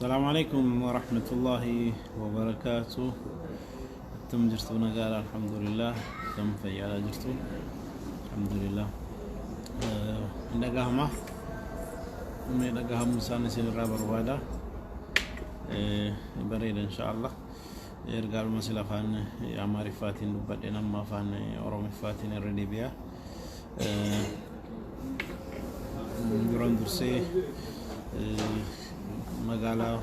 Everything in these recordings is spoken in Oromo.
السلام عليكم ورحمة الله وبركاته. تم جرتونا قال الحمد لله. تم في على جرتو الحمد لله. نجاهما من نجاهم مسان سين الرابر وادا بريد إن شاء الله. يرجع المسألة فان يا معرفاتين بدنا ما فان أورام فاتين الرنيبيا. يرون درسي magala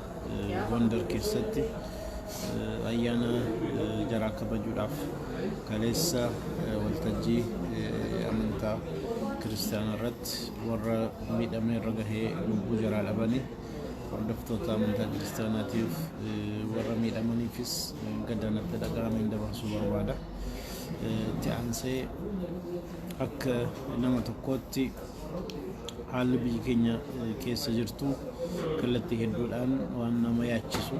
Gondar keessatti ayyaana jaraa kabajuudhaaf kaleessa waltajjii amantaa kiristaanaa irratti warra miidhamee irra gahee lubbuu jaraa dhabanii hordoftoota amantaa kiristaanaatiif warra miidhamaniifis gaddanatti dhaga'ameen dabarsuu barbaada. Itti aansee akka nama tokkootti haalli biyyi keenya keessa jirtu kallattii hedduudhaan waan nama yaachisu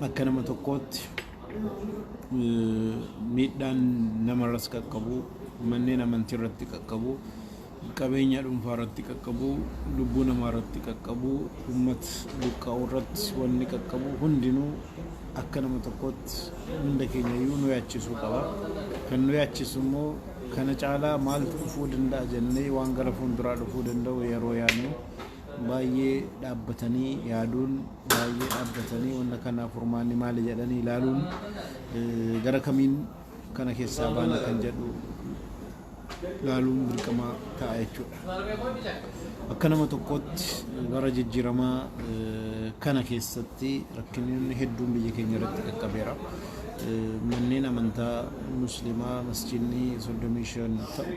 akka nama tokkootti miidhaan namarras qaqqabu, manneen amantii irratti qaqqabu, qabeenya dhuunfaa irratti qaqqabu, lubbuu namaa irratti qaqqabu, uummata buqqaa'uu irratti wanni qaqqabu hundinuu akka nama tokkootti hunda keenya iyyuu nu yaachisuu qaba. Kan nu yaachisu immoo kana caalaa maaltu dhufuu danda'a jennee waan gara fuulduraa dhufuu danda'u yeroo yaadnu baay'ee dhaabbatanii yaaduun, baay'ee dhaabbatanii wanta kanaaf furmaanni maali jedhanii ilaaluun gara kamiin kana keessaa baana kan jedhu ilaaluun dirqama ta'a jechuudha. Akka nama tokkootti bara jijjiiramaa kana keessatti rakkinni hedduun biyya keenya irratti qaqqabeera. Manneen amantaa musliimaa masjidni 35 ta'u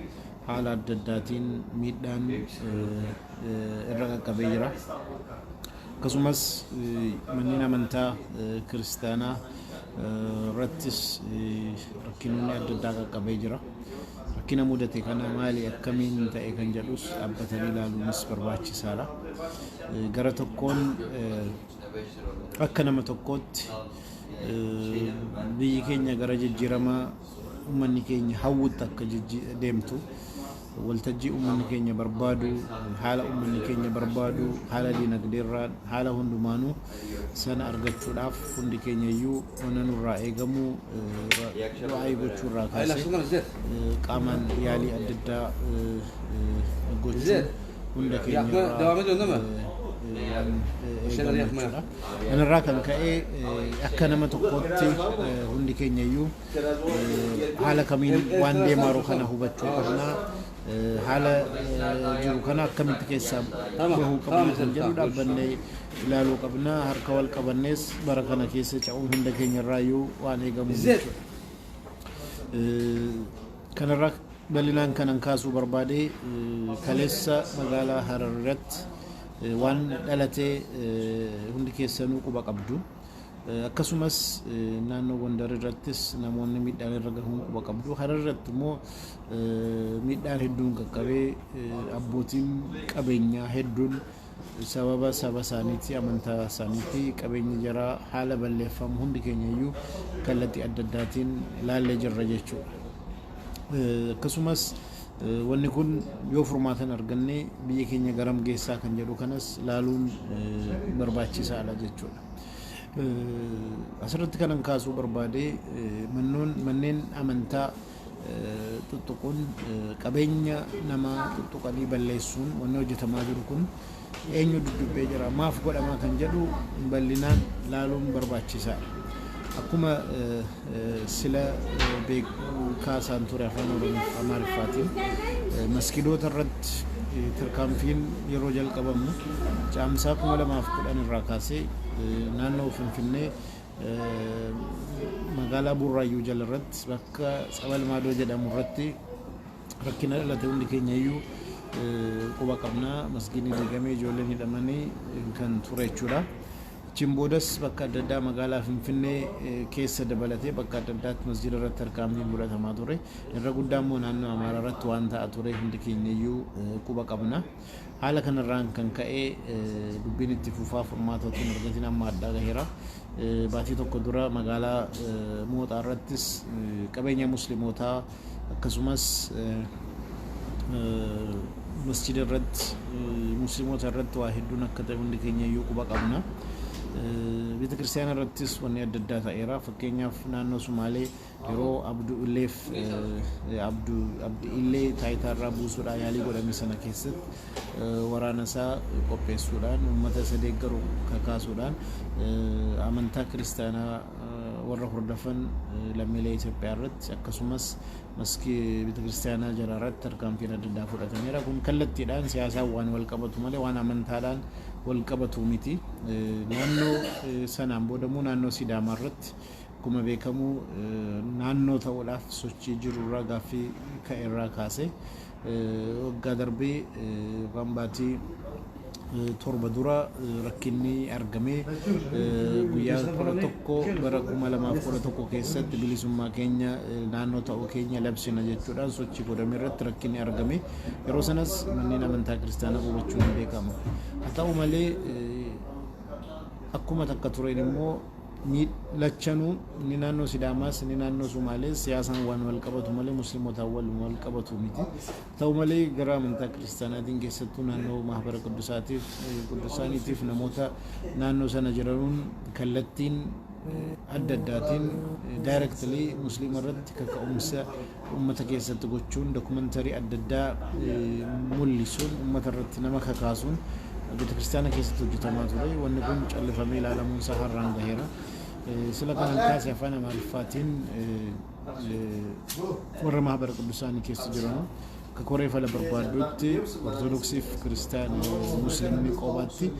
haala adda addaatiin miidhaan irra qaqqabee jira. Akkasumas manneen amantaa kiristaanaa irrattis rakkinni adda addaa qaqqabee jira. Rakkina mudate kana maali akkamiin ta'e kan jedhus dhaabbatanii ilaaluunis barbaachisaadha. Gara tokkoon akka nama tokkootti biyyi keenya gara jijjiiramaa uummanni keenya hawwutti akka deemtu waltajjii uummanni keenya barbaadu, haala uummanni keenya barbaadu, haala dinagdeerraan, haala hundumaanuu sana argachuudhaaf hundi keenya iyyuu waan nurraa eegamu waa'ee gochuurraa kaasee qaamaan yaalii adda addaa gochuu hunda keenya kanarraa kan ka'e akka nama tokkootti hundi keenya iyyuu haala kamiin waan deemaaru kana hubachuu qabna. Haala jiru kana akkamitti keessaa bahuu qabna kan jedhu dhaabbannee ilaaluu qabna. Harka wal qabannees bara kana keessa ce'uun hunda keenya irraa iyyuu waan eegamu jechuudha. Kanarraa bal'inaan kanan kaasuu barbaade kaleessa magaalaa Harar irratti waan dhalatee hundi keessanuu quba qabdu. Akkasumas naannoo Gondar irrattis namoonni miidhaan irra gahuun quba qabdu. Harar irratti immoo miidhaan hedduun qaqqabee abbootiin qabeenyaa hedduun sababa saba isaaniitii, amantaa isaaniitii qabeenya jaraa haala balleeffamu hundi keenya iyyuu kallattii adda addaatiin ilaallee jirra jechuudha. Akkasumas wanni kun yoo furmaatan arganne biyya keenya garam geessaa kan jedhu kanas ilaaluun barbaachisaadha jechuudha. Asirratti kanan kaasuu barbaade manneen amantaa tuttuquun qabeenya namaa tuttuqanii balleessuun wanni hojjetamaa jiru kun eenyu dubbee jira, maaf godhamaa kan jedhu bal'inaan ilaaluun barbaachisaadha. Akkuma sila kaasaan ture afaan Oromoo Amaariffaatiin maskidoota irratti tarkaanfiin yeroo jalqabamu caamsaa 2010 irraa kaasee naannoo Finfinnee magaalaa Burraayyuu jala irratti bakka Tsabal Maadoo jedhamu irratti rakkina dhalate hundi keenya iyyuu quba qabnaa. Masgiidni diigamee ijoolleen hidhamanii kan ture jechuudha. Achiin boodas bakka adda addaa magaalaa Finfinnee keessa dabalatee bakka adda addaatti masjiida irratti tarkaanfiin fudhatamaa ture. Irra guddaa immoo naannoo Amaaraa irratti waan ta'aa ture hundi keenya iyyuu quba qabna. Haala kanarraan kan ka'e dubbiin itti fufaa furmaataatiin argatiin amma addaa gaheera. Baatii tokko dura magaalaa Mooxaa irrattis qabeenya muslimootaa akkasumas مسجد الرد مسلمات الرد واحد دون كتاب من كينيا يوكوبا قبنا بيت كريستيان الرتس وني الداتا إيرا فكينيا فنانو سومالي يرو عبد إليف عبد إلي تايتار رابو سودا يالي قد مسنا كيست ورانسا قبي سودان ومتى سديقرو كاكا سودان أمنتا كريستيانا warra hordofan lammiilee Itoophiyaa irratti akkasumas maskii Beete Kiristaanaa jara irratti tarkaanfiin adda addaa fudhatameera. Kun kallattiidhaan siyaasaan waan wal qabatu malee waan amantaadhaan wal qabatu miti. Naannoo sanaan boodamuu naannoo Sidaamaa irratti akkuma beekamu naannoo ta'uudhaaf sochii jiru irraa gaaffii ka'e irraa kaasee waggaa darbee baatii torba dura rakkinni argamee guyyaa 11 bara 2011 keessatti bilisummaa keenya naannoo ta'uu keenya labsina jechuudhaan sochii godhame irratti rakkinni argame. Yeroo sanas manneen amantaa kiristaanaa hubachuun ni beekama. Haa ta'u malee akkuma takka tureen immoo lachanuu ni naannoo Sidaamaas ni naannoo Somaalees siyaasaan waan wal qabatu malee musliimotaan wal qabatu miti. Ta'u malee gara amantaa kiristaanaatiin keessattuu naannoo mahabara quddusaaniitiif namoota naannoo sana jiranuun kallattiin adda addaatiin directly musliima irratti kaka'umsa ummata keessatti gochuun dokumentari adda addaa mul'isuun ummata irratti nama kakaasuun Beete Kiristaanaa keessatti hojjetamaa ture. Wanni kun callifamee ilaalamuun isaa har'aan gaheera. Sila kanaan kaasee afaan Amaariffaatiin warra mahabara quddusaanii keessa jiranu akka koree fala barbaadutti Ortodoksiif Kiristaan Musliimni qobaatti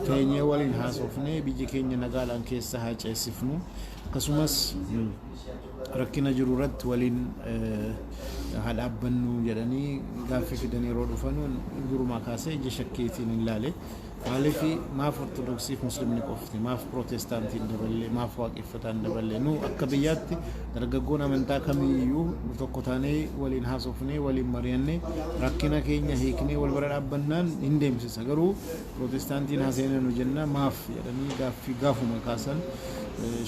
teenyee waliin haasofnee biyya keenya nagaadhaan keessa haa ceesifnu akkasumas rakkina jiru irratti waliin haa dhaabbannu jedhanii gaaffii fidan yeroo dhufan durumaa kaasee ija shakkiitiin hin ilaale. Maaliif maaf Ortodoksiif Musliimni qofti maaf Protestaantiin dabalee maaf waaqeffataan dabalee nu akka biyyaatti dargaggoon amantaa kamiyyuu tokko taanee waliin haasofnee waliin mari'annee rakkina keenya hiiknee wal bira dhaabbannaan hin deemsisa. Garuu Protestaantiin haaseenanu jenna maaf jedhanii gaafuma kaasan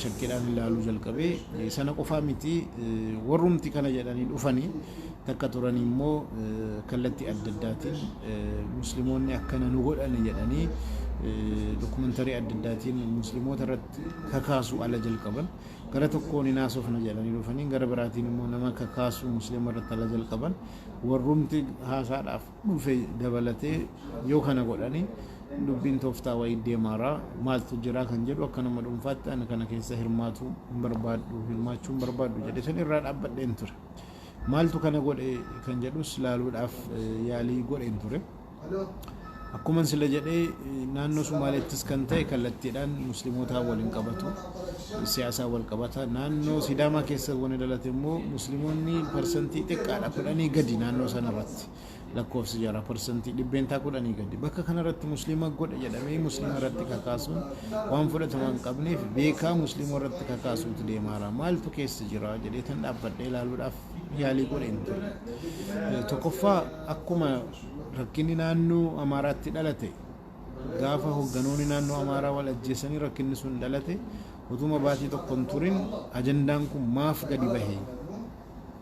shakkiidhaan ilaaluu jalqabee sana qofaa miti warrumti kana jedhanii dhufanii takka turanii immoo kallattii adda addaatiin musliimoonni akkana nu godhan jedhanii dokumentari adda addaatiin musliimoota irratti kakaasu ala jalqaban. Gara tokkoon hin haasofna jedhanii dhufanii gara biraatiin immoo nama kakaasu musliima irratti ala jalqaban. Warrumti haasaadhaaf dhufe dabalatee yoo kana godhanii dubbiin tooftaa wayii deemaara maaltu jira kan jedhu akka nama dhuunfaatti ani kana keessa hirmaachuu hin barbaadu jedhe san irraa dhaabbadheen ture. Maaltu kana godhe kan jedhus laaluudhaaf yaalii godheen ture. Akkuma sila jedhee naannoo Somaaleettis kan ta'e kallattiidhaan musliimotaa waliin qabatu siyaasaa wal qabata. Naannoo Sidaamaa keessa wanni dhalate immoo musliimoonni parsantii xiqqaadha 10 gadi naannoo sanarratti lakkoofsi jara parsantii 10 gadi bakka kanarratti musliima godhe jedhamee musliima irratti kakaasuun waan fudhatama hin qabneef beekaa musliima irratti kakaasuutu deemaara. Maaltu keessa jira jedhee tan dhaabbadhee ilaaluudhaaf yaalii godheen ture. Tokkoffaa akkuma rakkinni naannoo Amaaraatti dhalate gaafa hogganoonni naannoo Amaaraa wal ajjeesanii rakkinni sun dhalate utuma baatii tokkoon turin ajandaan kun maaf gadi bahee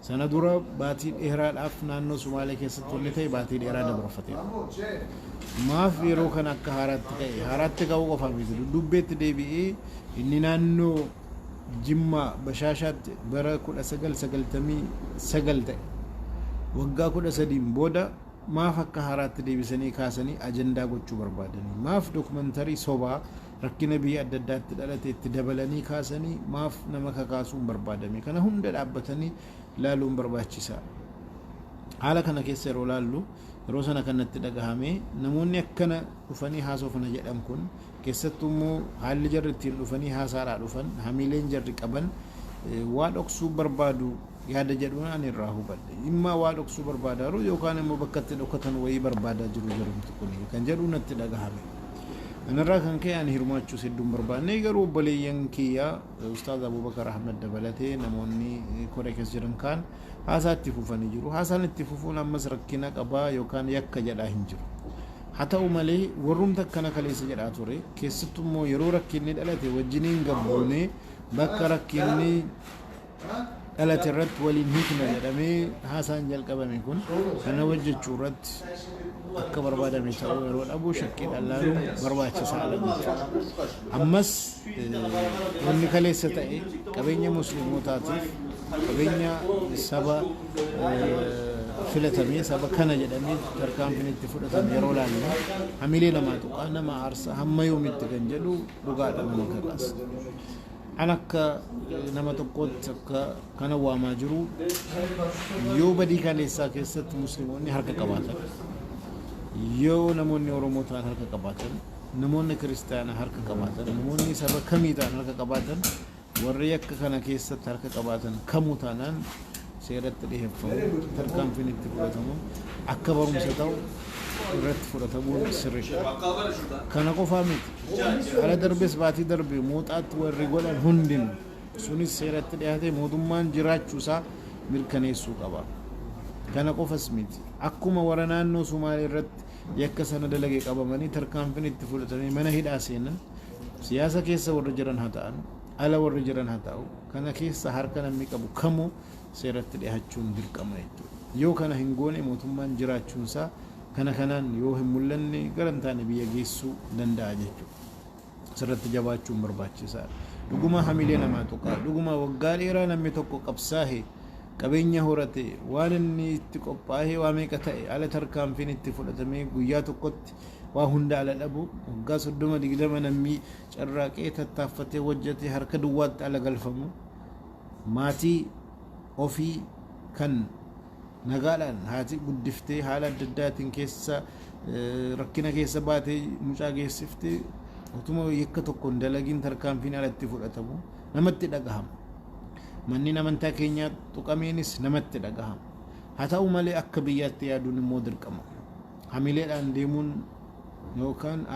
sana dura baatii dheeraadhaaf naannoo Somaalee keessatti wanni ta'e baatii dheeraa dabarfateera. Maaf yeroo kana akka haaraatti ka'uu qofa miti dubbeetti deebi'ee inni naannoo Jimmaa Bashaashaatti bara 1999 ta'e waggaa 13 booda maaf akka haaraatti deebisanii kaasanii ajandaa gochuu barbaadanii maaf dokumentari sobaa rakkina biyya adda addaatti dhalate itti dabalanii kaasanii maaf nama kakaasuun barbaadame. Kana hunda dhaabbatanii laaluun barbaachisaa. Haala kana keessa yeroo laallu yeroo sana kanatti dhagahame namoonni akkana dhufanii haasofna jedhan kun keessattuu immoo haalli jarri ittiin dhufanii haasaadhaa dhufan hamiileen jarri qaban waa dhoksuu barbaadu yaada jedhuun ani irraa hubadhe. Imma waa dhoksuu barbaadaaru yookaan immoo bakka itti dhokatan wayii barbaadaa jiru jarumti kun kan jedhu natti dhagahame. Anarraa kan ka'e ani hirmaachuu hedduun barbaanne garuu obboleeyyan kiyyaa Ustaaz Abubakar Ahmed dabalatee namoonni koree keessa jiran kaan haasaa itti fufanii jiru. Haasaan itti fufuun ammas rakkina qabaa yookaan yakka jedhaa hin jiru. Haa ta'u malee warrumta akkana kaleessa jedhaa ture keessattuu immoo yeroo rakkinni dhalate wajjiniin gabbuunee bakka rakkinni dhalate irratti waliin hiikna jedhamee haasaan jalqabame kun kana wajjechuu irratti akka barbaadame ta'uu yeroo dhabu shakkiidhaan laaluun barbaachisaa dha. Ammas wanni kaleessa ta'e qabeenya musliimotaatiif qabeenya saba filatamee saba kana jedhamee tarkaanfiin itti fudhatame yeroo laallu hamilee namaa tuqaa nama aarsaa hamma yoomitti kan jedhu dhugaadha nama kakaas. An akka nama tokkootti akka kana waamaa jiru yoo badii kaleessaa keessatti musliimoonni harka qabaatan yoo namoonni Oromoo ta'an harka qabaatan namoonni kiristaanaa harka qabaatan namoonni saba kamii ta'an harka qabaatan warri akka kana keessatti harka qabaatan kamuu taanaan seeratti dhiheeffamu tarkaanfiin itti fudhatamu akka barumsa ta'u irratti fudhatamuun sirriidha. Kana qofaa miti ala darbes baatii darbe mooxaatti warri godhan hundin sunis seeratti dhiyaatee mootummaan jiraachuusaa mirkaneessuu qaba. Kana qofas miti akkuma warra naannoo Sumaalee irratti yakka sana dalagee qabamanii tarkaanfiin itti fudhatamee mana hidhaa seenan siyaasa keessa warra jiran haa ta'an ala warra jiran haa ta'u kana keessa harka namni qabu kamuu seeratti dhiyachuun dirqama jechuudha. Yoo kana hin goone mootummaan jiraachuunsaa kana kanaan yoo hin mul'anne garantaan biyya geessuu danda'a jechuudha. Sirratti jabaachuun barbaachisaadha. Dhuguma hamilee namaa tuqaa dhuguma waggaa dheeraa namni tokko qabsaa'ee qabeenya horate waan inni itti qophaa'ee waa meeqa ta'e ala tarkaanfiin itti fudhatamee guyyaa tokkotti waa hunda ala dhabu waggaa 30-20 namni carraaqee tattaaffatee hojjetee harka duwwaatti ala galfamu maatii ofii kan nagaadhaan haati guddiftee haala adda addaatiin keessa rakkina keessa baatee mucaa geessiftee utuma yakka tokkoon dalagiin tarkaanfiin alatti fudhatamu namatti dhagahama. Manni amantaa keenyaa tuqameenis namatti dhagahama. Haa ta'u malee akka biyyaatti yaaduun immoo dirqama. Hamileedhaan deemuun yookaan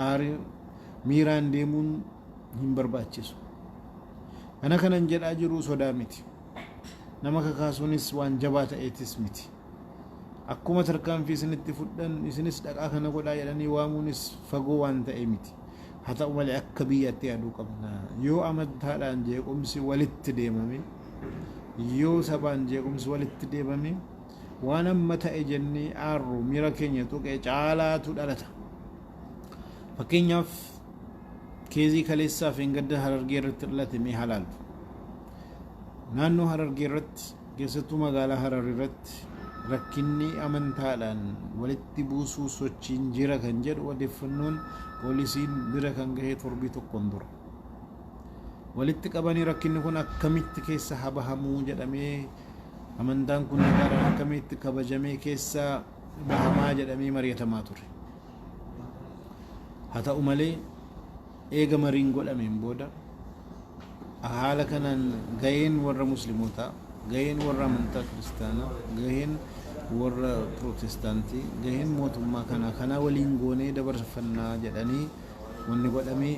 miiraan deemuun hin barbaachisu. Kana kanan jedhaa jiru sodaa miti. Nama kakaasuunis waan jabaa ta'eetis miti. Akkuma tarkaanfii isinitti fudhan isinis dhaqaa kana godhaa jedhanii waamuunis fagoo waan ta'e miti. Haa ta'u malee akka biyyaatti yaaduu qabna. Yoo amantaadhaan jeequmsi walitti deemame yoo sabaan jeequmsi walitti deemame waan amma ta'e jennee aarru miira keenya tuqee caalaatu dhalata. Fakkeenyaaf keezii kaleessaa fi gadda Harargee irratti dhalate mee halaaltu. Naannoo Harargee irratti keessattuu magaalaa Harar irratti rakkinni amantaadhaan walitti buusuu sochiin jira kan jedhu odeeffannoon poolisiin bira kan gahee torbii tokkoon dura. Walitti qabanii rakkinni kun akkamitti keessa habahamuu jedhamee amantaan kun nagaadhaan akkamitti kabajamee keessa bahamaa jedhamee mari'atamaa ture. Haa ta'u malee eega mariin godhameen booda haala kanaan gaheen warra musliimotaa gaheen warra amantaa kiristaanaa gaheen warra protestaantii gaheen mootummaa kana waliin goonee dabarfannaa jedhanii wanni godhamee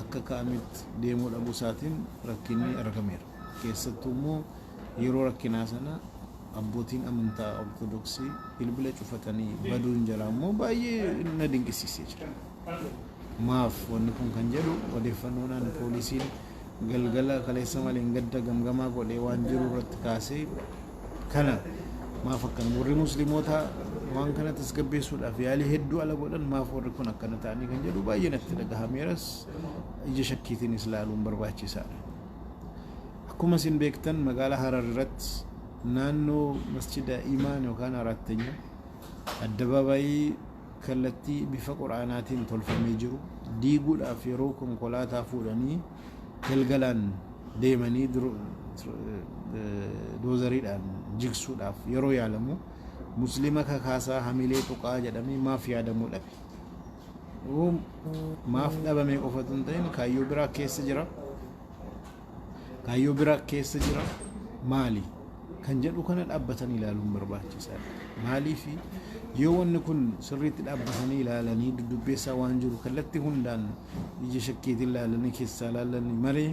akka ka'ametti deemuu dhabuu isaatiin rakkinni argameera. Keessattuu immoo yeroo rakkinaa sana abbootiin amantaa ortodoksii bilbila cufatanii baduun jala immoo baay'ee na dinqisiisee jira. Maaf wanni kun kan jedhu odeeffannoodhaan poolisiin galgala kaleessa malee gadda gamgamaa godhee waan jiru irratti kaasee kana maaf akkan warri musliimoota waan kana tasgabbeessuudhaaf yaalii hedduu ala godhan maaf warri kun akkana ta'anii kan jedhu baay'ee natti dhagahameeras ija shakkiitiinis ilaaluun barbaachisaadha. Akkuma isin beektan magaalaa Harar irratti naannoo masjida Imaan yookaan Araattenyaa addabaabaayii kallattii bifa quraanaatiin tolfamee jiru diiguudhaaf yeroo konkolaataa fuudhanii galgalaan deemanii doozariidhaan jigsuudhaaf yeroo yaalamu muslima kakaasaa hamilee tuqaa jedhamee maaf yaadamuu dhabe. Maaf dhabamee qofatu hin ta'in kaayyoo biraa keessa jira. Kaayyoo biraa keessa jira maali kan jedhu kana dhaabbatanii ilaaluun barbaachisaadha. Maaliifi yoo wanni kun sirriitti dhaabbatanii ilaalanii dudubbeessaa waan jiru kallattii hundaan ija shakkiitiin ilaalanii keessaa ilaalanii malee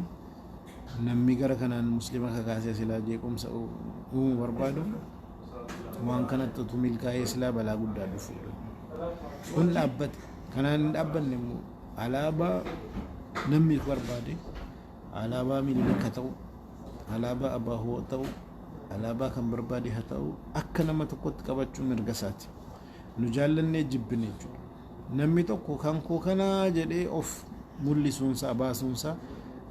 namni gara kanaan muslima kakaasee silaa jeequmsa uumuu barbaadu waan kanatti utuu milkaa'ee silaa balaa guddaa dhufuudha. Kun dhaabbate kanaan hin dhaabbanne immoo alaabaa namni barbaade alaabaa Minilik ta'u alaabaa Abaahoo ta'u alaabaa kan barbaade haa ta'u akka nama tokkotti qabachuun mirga isaati. Nu jaallannee jibbine jechuudha. Namni tokko kan koo kanaa jedhee of mul'isuunsa baasuunsa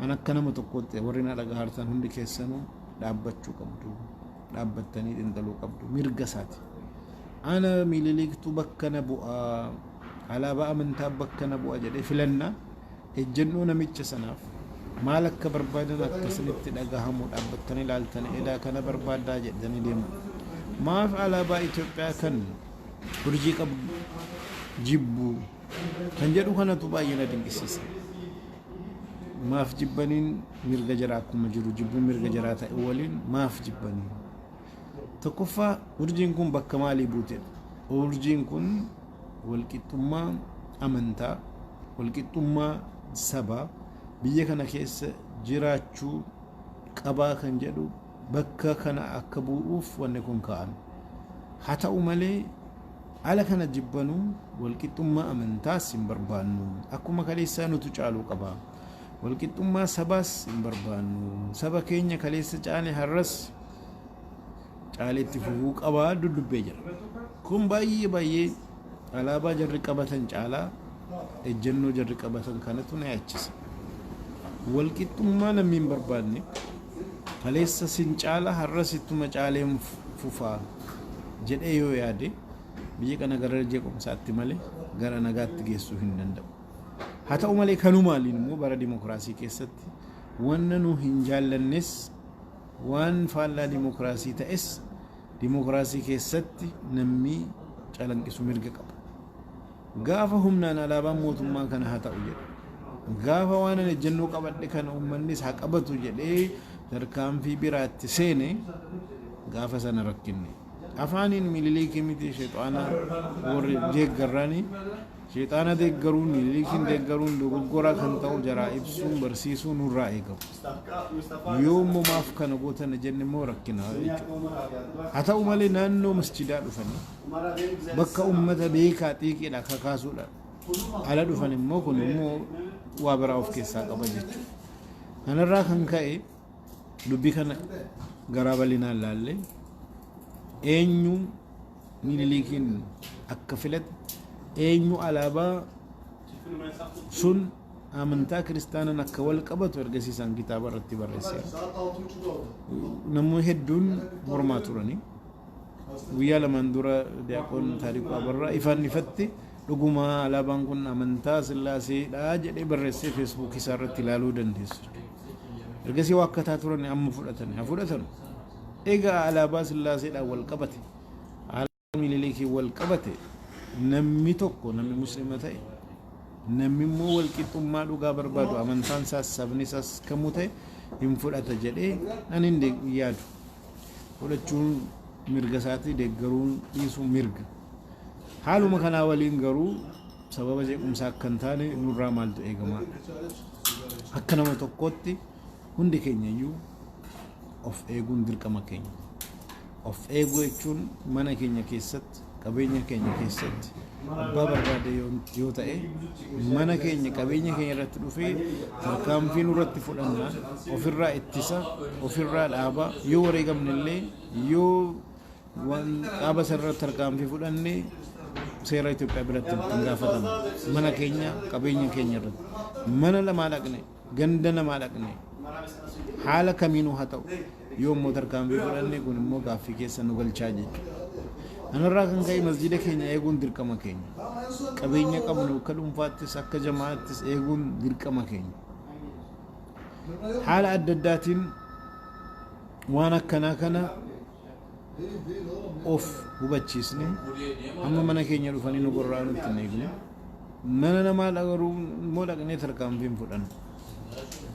an akka nama tokkotti warri na dhagaa hartan hundi keessanuu dhaabbachuu qabdu. Dhaabbattanii xiinxaluu qabdu. Mirga isaati. Ana mililiktu bakka na bu'aa alaabaa amantaa bakka na bu'aa jedhee filannaa ejjennoo namicha sanaaf maal akka barbaadan akkasinitti dhagahamu dhaabbattanii ilaaltanii edaa kana barbaadaa jedhanii deemu. Maaf alaabaa Itoophiyaa kan urjii qabu jibbu kan jedhu kanatu baay'ee na dinqisiisa. Maaf jibbaniin mirga jaraa akkuma jiru jibbuun mirga jaraa ta'e waliin maaf jibbanii. Tokkoffaa urjiin kun bakka maalii buute? Urjiin kun walqixxummaa amantaa, walqixxummaa sabaa biyya kana keessa jiraachuu qabaa kan jedhu bakka kana akka bu'uuf wanni kun ka'an. Haa ta'u malee ala kana jibbanuu walqixxummaa amantaas hin barbaannu. Akkuma kaleessaa nutu caaluu qaba. Walqixxummaa sabaas hin barbaannu. Saba keenya kaleessa caale har'as caaleetti fufuu qabaa dudubbee jira. Kun baay'ee alaabaa jarri qabatan caalaa ejjennoo jarri qabatan kanatu na yaachisa. Walqixxummaa namni hin barbaanne kaleessa sin caala har'as ittuma caaleen fufaa jedhee yoo yaade biyya kana gara jeequmsaatti malee gara nagaatti geessuu hin danda'u. Haa ta'u malee kanumaaliin immoo bara dimokiraasii keessatti wanna nu hin jaallannes waan faallaa dimokiraasii ta'es dimokiraasii keessatti namni calanqisu mirga qaba. Gaafa humnaan alaabaan mootummaa kana haa ta'u jedhe gaafa waan ejjennoo qabadhe kana uummannis haa qabatu jedhee tarkaanfii biraatti seene gaafa sana rakkinne. Afaaniin mililikii miti sheexaana warri deeggarranii sheexaana deeggaruun mililikiin deeggaruun dogoggoraa kan ta'u jaraa ibsuun barsiisuun nurraa eegamu. Yoo immoo maaf kana gootan jenne immoo rakkina jechuudha. Haa ta'u malee naannoo masjidaa dhufanii bakka uummata beekaa xiiqiidha kakaasuudha ala dhufan immoo kun immoo waa biraa of keessaa qaba jechuudha. Kanarraa kan ka'e dubbii kana garaa bal'inaan laallee eenyu mililikiin akka filate eenyu alaabaa sun amantaa kiristaanaan akka wal qabatu ergasiisan kitaaba irratti barreesse. Namoonni hedduun mormaa turanii guyyaa lamaan dura diyaaqoon Taariquu Abarraa ifaan ifatti dhuguma alaabaan kun amantaa Sillaaseedha jedhee barreessee feesbuukii isaa irratti ilaaluu dandeessu. Ergasii waa akkataa turan amma fudhatan. Egaa alaabaa Sillaaseedhaan wal qabate alaabaa mililikii wal qabate namni tokko namni muslima ta'e namni immoo walqixxummaa dhugaa barbaadu amantaan isaas sabni isaas kamuu ta'e hin fudhata jedhee ani hin yaadu. Fudhachuun mirga isaati deeggaruun dhiisuun mirga. Haaluma kanaa waliin garuu sababa jeequmsaa akka hin taane nurraa maaltu eegama? Akka nama tokkotti hundi keenya iyyuu of eeguun dirqama keenya. Of eeguu jechuun mana keenya keessatti qabeenya keenya keessatti abbaa barbaade yoo ta'e mana keenya qabeenya keenya irratti dhufee tarkaanfii nurratti fudhannaa ofirraa ittisa ofirraa dhaabaa yoo wareegamne illee yoo waan dhaaba sararratti tarkaanfii fudhannee seera Itoophiyaa biratti hin gaafatamu. Mana keenya qabeenya keenya irratti mana lamaa dhaqne ganda namaa dhaqne haala kamiinuu haa ta'u yoo immoo tarkaanfii fudhanne kun immoo gaaffii keessa nu galchaa jechuudha. Kanarraa kan ka'e masjida keenya eeguun dirqama keenya. Qabeenya qabnu akka dhuunfaattis akka jamaattis eeguun dirqama keenya. Haala adda addaatiin waan akkanaa kana of hubachiisne amma mana keenya dhufanii nu gorraa nutti hin eegne mana namaa garuu immoo dhaqnee tarkaanfii hin fudhannu.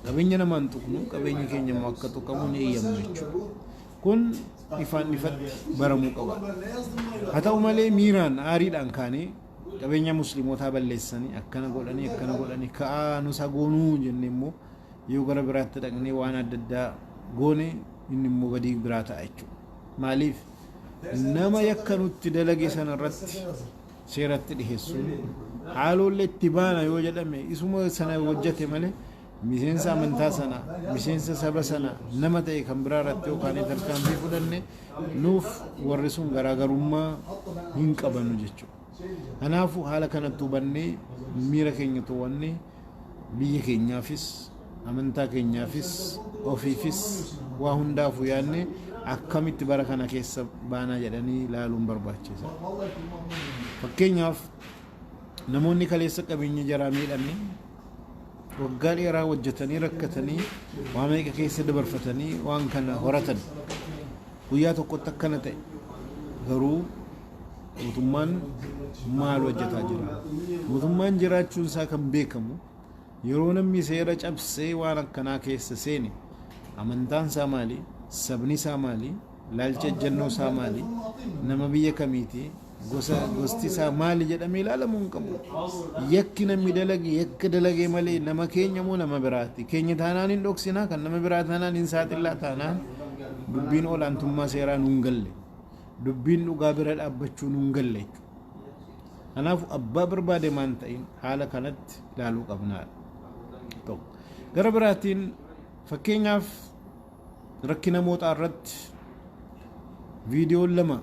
Qabeenya namaan tuqnu qabeenya keenya immoo akka tuqamu ni eeyyamnu jechuudha. Kun ifaan ifatti baramuu qaba. Haa ta'u malee miiraan aariidhaan kaanee qabeenya musliimotaa balleessanii akkana godhanii ka'aa nusa goonuu jenne immoo yoo gara biraatti dhaqnee waan adda addaa goone inni immoo badii biraa ta'a jechuudha. Maaliif nama yakka nutti dalage sana irratti seeratti dhiheessuun haalollee itti baana yoo jedhame isuma sana hojjete malee miseensa amantaa sana miseensa saba sana nama ta'e kan biraa irratti yookaan tarkaanfii fudhanne nuuf warri sun garaagarummaa hin qabanu jechuudha. Kanaafuu haala kanatti hubannee miira keenya to'annee biyya keenyaafis amantaa keenyaafis ofiifis waa hundaafuu yaadne akkamitti bara kana keessa baanaa jedhanii ilaaluun barbaachisa. Fakkeenyaaf namoonni kaleessa qabeenya jaraa miidhamne waggaa dheeraa hojjetanii rakkatanii waan meeqa keessa dabarfatanii waan kana horatan guyyaa tokkotti akkana ta'e garuu mootummaan maal hojjetaa jira? Mootummaan jiraachuun isaa kan beekamu yeroo namni seera cabsee waan akkanaa keessa seene amantaan isaa maali? Sabni isaa maali? Laalcha ejjennoo isaa maali? Nama biyya kamiiti? Gosti isaa maali jedhamee ilaalamuu hin qabu. Yakki namni dalage yakka dalagee malee nama keenya moo nama biraati? Keenya taanaan hin dhoksinaa kan nama biraa taanaan hin saaxillaa taanaan dubbiin olaantummaa seeraa nuun galle. Dubbiin dhugaa bira dhaabbachuu nuun galle. Kanaaf abbaa barbaade maan ta'in haala kanatti ilaaluu qabnaa. Gara biraatiin fakkeenyaaf rakkina mootaa irratti viidiyoon lama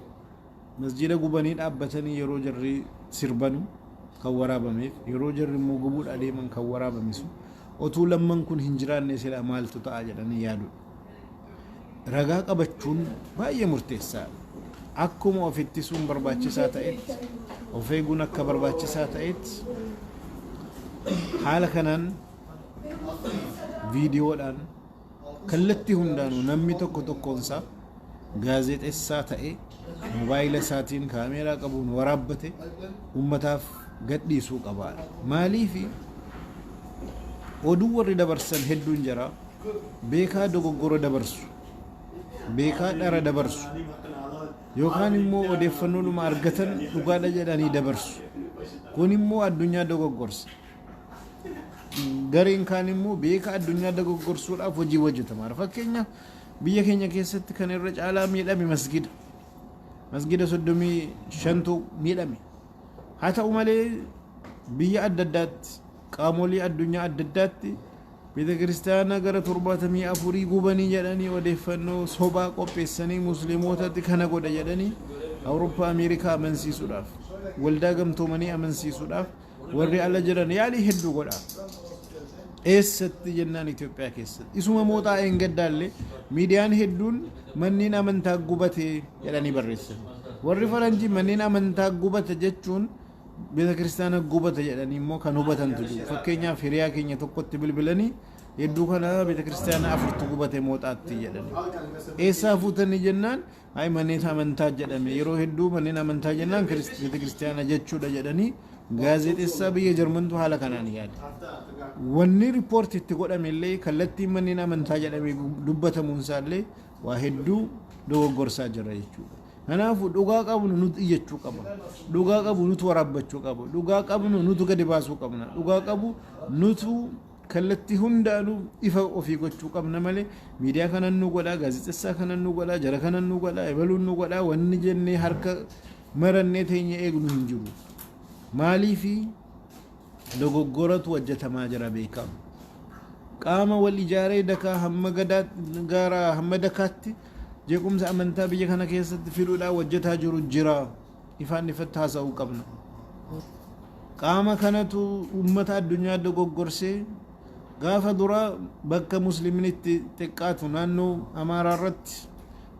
masjida gubanii dhaabbatanii yeroo jarri sirbanu kan waraabameef yeroo jarri immoo gubuudha deeman kan waraabamisu otuu lamman kun hin jiraanne sila maaltu ta'a jedhanii yaadu. Ragaa qabachuun baay'ee murteessaadha. Akkuma of ittisuun barbaachisaa ta'etti of eeguun akka barbaachisaa ta'etti haala kanaan viidiyoodhaan kallattii hundaanuu namni tokko tokkoonsaa gaazexeessaa ta'e mobaayila isaatiin kaameeraa qabuun waraabbate ummataaf gadhiisuu qaba. Maaliif oduu warri dabarsan hedduun jira beekaa dogoggora dabarsu beekaa dhara dabarsu yookaan immoo odeeffannoodhuma argatan dhugaadha jedhanii dabarsu. Kun immoo addunyaa dogoggorsa. Gareen kaan immoo beekaa addunyaa dogoggorsuudhaaf hojii hojjetama. Fakkeenyaaf biyya keenya keessatti kan irra caalaa miidhame masgida 35tu miidhame. Haa ta'u malee biyya adda addaatti qaamolee addunyaa adda addaatti beeta kiristaanaa gara 74 gubanii jedhanii odeeffannoo sobaa qopheessanii musliimootatti kana godha jedhanii Awurooppaa Ameerikaa amansiisuudhaaf waldaa gamtoomanii amansiisuudhaaf warri ala jiran yaalii hedduu godha. Eessatti jennaan Itoophiyaa keessatti isuma mootaa eeggaddaallee miidiyaan hedduun manneen amantaa gubate jedhanii barreessan. Warri faranjii manneen amantaa gubate jechuun beeta kiristaana gubate jedhanii immoo kan hubatantu jiru. Fakkeenyaaf hiriyaa keenya tokkotti bilbilanii hedduu kana beeta kiristaana 4 gubate mootaatti jedhanii. Eessaa fuutanii jennaan ay manneen amantaa jedhame yeroo hedduu manneen amantaa jennaan beeta kiristaana jechuudha jedhanii gaazexeessaa biyya Jarmantu haala kanaan yaada. Wanni riipoorti itti godhame illee kallattiin manneen amantaa jedhamee dubbatamuun isaallee waa hedduu dogoggorsaa jira jechuudha. Kanaafuu dhugaa qabnu nuti iyyachuu qaba. Dhugaa qabu nuti waraabbachuu qaba. Dhugaa qabnu nuti gadi baasuu qabna. Dhugaa qabu nuti kallattii hundaanuu ifa ofii gochuu qabna malee miidiyaa kanan nu godhaa, gaazexeessaa kanan nu godhaa, jara kanan nu godhaa, ebaluun nu godhaa wanni jennee harka marannee teenya eegnu hin jiru. Maaliifi dogoggoratu hojjetamaa jira beekamu. Qaama wal ijaaree dakaa hamma garaa hamma dakaatti jeequmsa amantaa biyya kana keessatti fiduudhaan hojjetaa jiru jira. Ifaan ifatti haasa'uu qabna. Qaama kanatu uummata addunyaa dogoggorsee gaafa dura bakka musliimni itti xiqqaatu naannoo Amaaraa irratti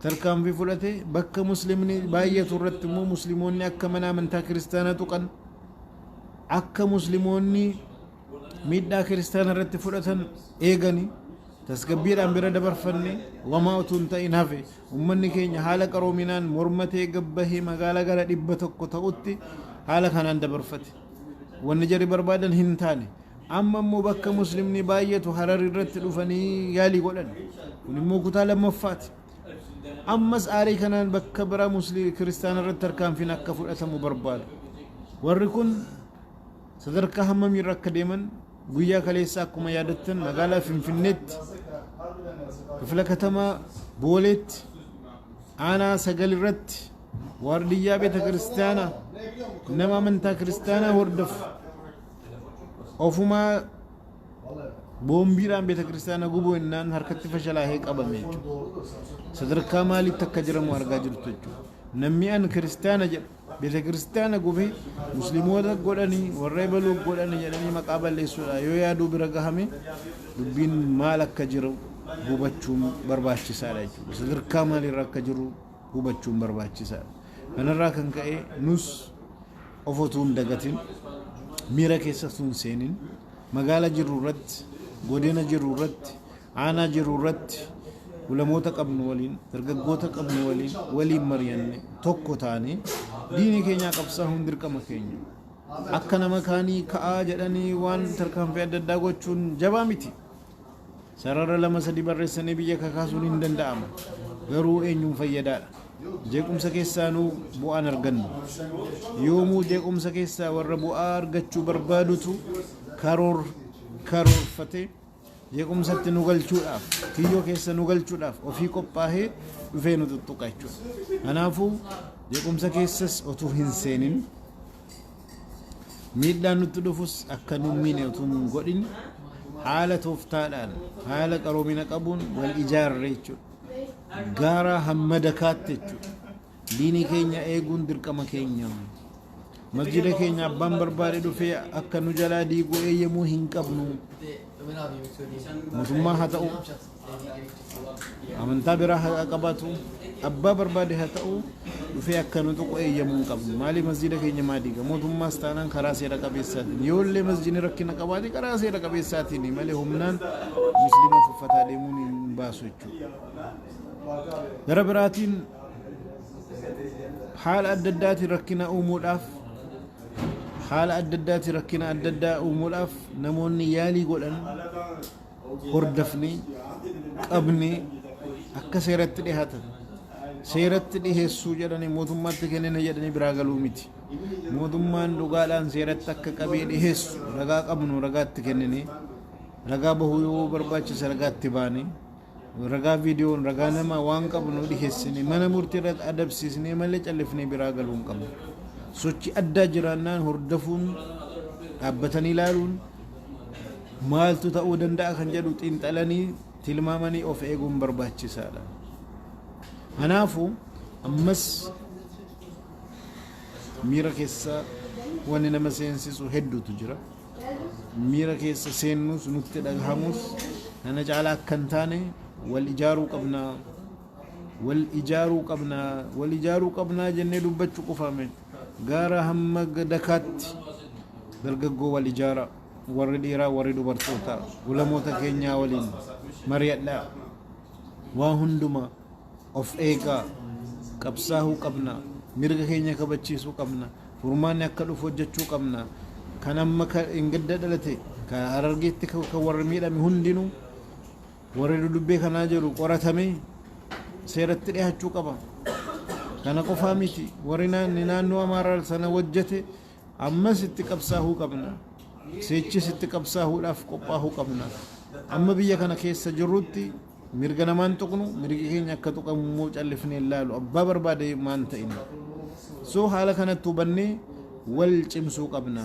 tarkaanfii fudhate bakka musliimni baay'atu irratti immoo musliimoonni akka mana amantaa kiristaanaa tuqan akka musliimoonni miidhaa kiristaana irratti fudhatan eegani tasgabbiidhaan bira dabarfanne wamaa utuu hin ta'in hafe uummanni keenya haala qaroominaan mormatee gabbahee magaalaa gara 100 ta'utti haala kanaan dabarfate. Wanni jari barbaadan hin taane amma immoo bakka musliimni baay'atu Harar irratti dhufanii yaalii godhan. Kun immoo kutaa lammaffaati. Ammas aarii kanaan bakka biraa musliim kiristaana irratti tarkaanfiin akka fudhatamu barbaadu. Warri kun sadarkaa hammamii irra akka deeman guyyaa kaleessaa akkuma yaadattan magaalaa Finfinneetti kifla katamaa Booleetti aanaa 9 irratti waardiyyaa beeta kiristaanaa nama amantaa kiristaanaa hordofu ofumaa boombiidhaan beeta kiristaana gubuu innaan harkatti fashalaahee qabame sadarkaa maalitti akka jiramu argaa jirtu jechuudha. Namni an kiristaana jedhu beeta kiristaana gubee musliimoota godhanii warra ebaluu godhanii jedhanii maqaa balleessuudha yoo yaaduu bira gahame dubbiin maal akka jiru hubachuun barbaachisaadha jechuudha. Sadarkaa maalirra akka jiru hubachuun barbaachisaadha. Kanarraa kan ka'e nus of utuu hin dagatin miira keessa tun seenin magaala jirru irratti godina jirru irratti aanaa jirru irratti ulamoota qabnu waliin dargaggoota qabnu waliin mari'anne tokko taane diinii keenya qabsaa'uun dirqama keenya. Akka nama kaanii ka'aa jedhanii waan tarkaanfii adda addaa gochuun jabaa miti. Sarara 2-3 barreessanii biyya kakaasuun hin danda'ama. Garuu eenyuun fayyadaadha. Jeequmsa keessaa nu bu'aan argannu. Yoomuu jeequmsa keessaa warra bu'aa argachuu barbaadutu karoorfatee jeequmsatti nu galchuudhaaf kiyyoo keessa nu galchuudhaaf ofii qophaa'ee dhufee nu tuttuqa jechuudha. Kanaafuu jeequmsa keessas otuu hin seenin miidhaan nutti dhufus akka nu miine otuu hin godhin haala tooftaadhaan haala qaroomina qabuun wal ijaarre jechuudha. Gaara hamma dakaatti jechuudha. Diinii keenya eeguun dirqama keenya. Masjida keenya abbaan barbaade dhufee akka nu jalaa diiguu eeyyamuu hin qabnu. Mootummaa haa ta'u amantaa biraa haa qabaatu abbaa barbaade haa ta'u dhufee akka nu tuqu eeyyamuu hin qabnu. Maaliif masjida keenya maa diiga? Mootummaas taanaan karaa seera qabeessaatiin yoollee masjidni rakkina qabaate karaa seera qabeessaatiin malee humnaan musliima uffataa deemuun hin baasu jechuudha. Gara biraatiin haala adda addaatiin rakkina uumuudhaaf rakkina adda addaa uumuudhaaf namoonni yaalii godhan hordofnee qabnee akka seeratti dhihaatan seeratti dhiheessuu jedhanii mootummaatti kennina jedhanii biraa galuu miti. Mootummaan dhugaadhaan seeratti akka qabee dhiheessu ragaa qabnu ragaatti kennine ragaa bahuu yoo barbaachisa ragaatti baane ragaa viidiyoon ragaa nama waan qabnu dhiheessine mana murtii irratti adabsiisnee malee callifnee biraa galuu hin qabnu. Sochii addaa jiraannaan hordofuun dhaabbatanii ilaaluun maaltu ta'uu danda'a kan jedhu xiinxalanii tilmaamanii of eeguun barbaachisaadha. Kanaafuu ammas miira keessa wanni nama seensisu hedduutu jira. Miira keessa seennuus nutti dhagahamus kana caalaa akka hin taane wal ijaaruu qabnaa jennee dubbachuu qofame. Gaara hamma dakaatti dargaggoo wal ijaara warri dhiiraa warri dubartoota ulamoota keenyaa waliin mari'adhaa waa hunduma of eegaa qabsaahuu qabna mirga keenya kabachiisuu qabna furmaanni akka dhufu hojjechuu qabna. Kan amma hin gadda dhalate kan Harargeetti kan warri miidhame hundinuu warri dubbee kanaa jiru qoratamee seeratti dhiyaachuu qaba. Kana qofaa miti warri naannoo Amaaraa sana hojjete ammas itti qabsaahuu qabna. Seechis itti qabsaahuudhaaf qophaahuu qabna. Amma biyya kana keessa jirrutti mirga namaan tuqnu mirgi keenya akka tuqamu callifnee ilaalu abbaa barbaade maan ta'in. So haala kanatti hubannee wal cimsuu qabna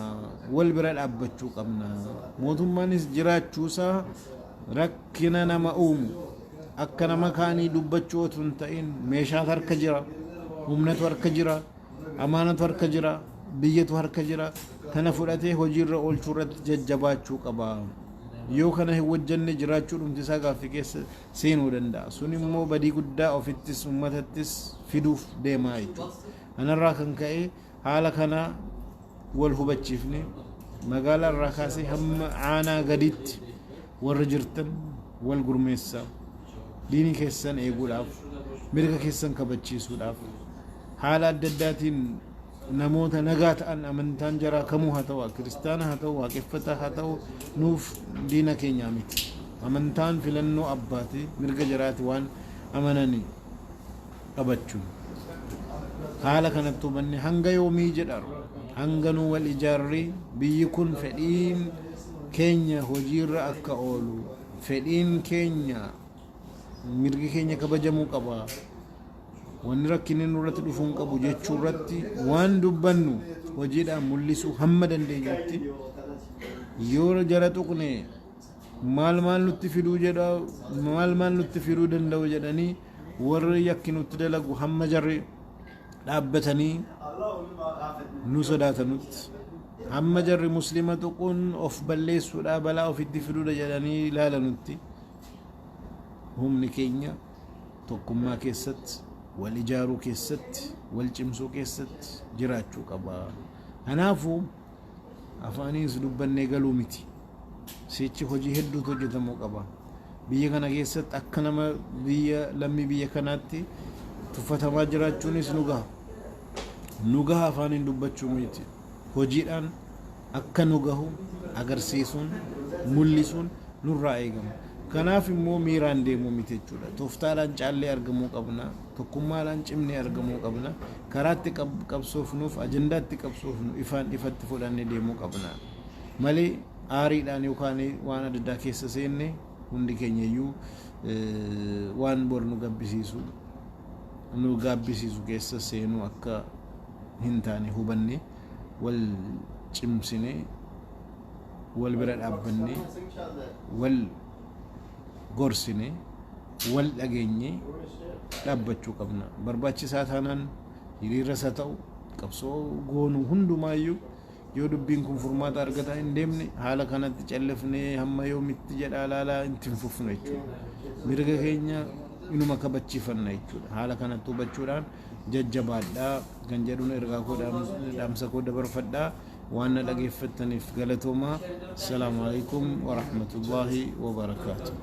wal bira dhaabbachuu qabna. Mootummaanis jiraachuusaa rakkina nama uumu akka nama kaanii dubbachuu otoo hin ta'in meeshaatu harka jira. Humnatu harka jira, amaanatu harka jira, biyyatu harka jira. Kana fudhatee hojiirra oolchuu irratti jajjabaachuu qaba. Yoo kana hin hojjenne jiraachuu dhumtisaa gaaffii keessa seenuu danda'a. Sun immoo badii guddaa ofittis uummatattis fiduuf deemaa jechuudha. Kanarraa kan ka'e haala kana wal hubachiifne magaalaa irraa kaasee hamma aanaa gaditti warra jirtan wal gurmeessaa diinii keessan eeguudhaaf mirga keessan kabachiisuudhaaf haala adda addaatiin namoota nagaa ta'an amantaan jaraa kamuu haa ta'u kiristaana haa ta'u waaqeffataa haa ta'u nuuf diina keenyaa miti. Amantaan filannoo abbaati mirga jaraati waan amananii qabachuun haala kanatti hubanne hanga yoomii jedharu hanga nu wal ijaarree biyyi kun fedhiin keenya hojiirra akka oolu fedhiin keenya mirgi keenya kabajamuu qaba. Wanni rakkinni nurratti dhufuu hin qabu jechuu irratti waan dubbannu hojiidhaan mul'isuu hamma dandeenyutti yoo jara tuqne maal nutti fiduu jedha maal nutti fiduu danda'u jedhanii warri yakki nutti dalagu hamma jarri dhaabbatanii nu sodaatanutti hamma jarri muslima tuquun of balleessuudha balaa ofitti fiduudha jedhanii ilaalanutti humni keenya tokkummaa keessatti wal ijaaruu keessatti wal cimsuu keessatti jiraachuu qaba. Kanaafuu afaaniis dubbannee galuu miti. Sichi hojii hedduutu hojjetamuu qaba. Biyya kana keessatti akka nama lammii biyya kanaatti tuffatamaa jiraachuunis nu gaha afaaniin dubbachuu miti. Hojiidhaan akka nu gahu agarsiisuun mul'isuun nurraa eegama. Kanaaf immoo miiraan deemuu miti jechuudha. Tooftaadhaan caallee argamuu qabna. Tokkummaadhaan cimnee argamuu qabna. Karaatti qabsoofnuuf ajandaatti qabsoofnu ifatti fudhannee deemuu qabna. Malee aariidhaan yookaan waan adda addaa keessa seenne hundi keenya iyyuu waan bor nu gabbisiisu keessa seenuu akka hin taane hubanne wal cimsine wal bira dhaabbanne wal gorsine wal dhageenye dhaabbachuu qabna. Barbaachisaa taanaan hiriirasa ta'u qabsoo goonuu hundumaayyuu yoo dubbiin kun furmaata argataa hin deemne haala kanatti callifnee hamma yoomitti jedha laalaa ittiin fufnu jechuudha. Mirga keenya inuma kabachiifanna jechuudha. Haala kanatti hubachuudhaan jajjabaadhaa kan jedhuun ergaa koo dhaamsa koo dabarfadhaa. waan na dhageeffattaniif galatoomaa. Assalaamu alaykum wa rahmatullahi wa barakaatuh.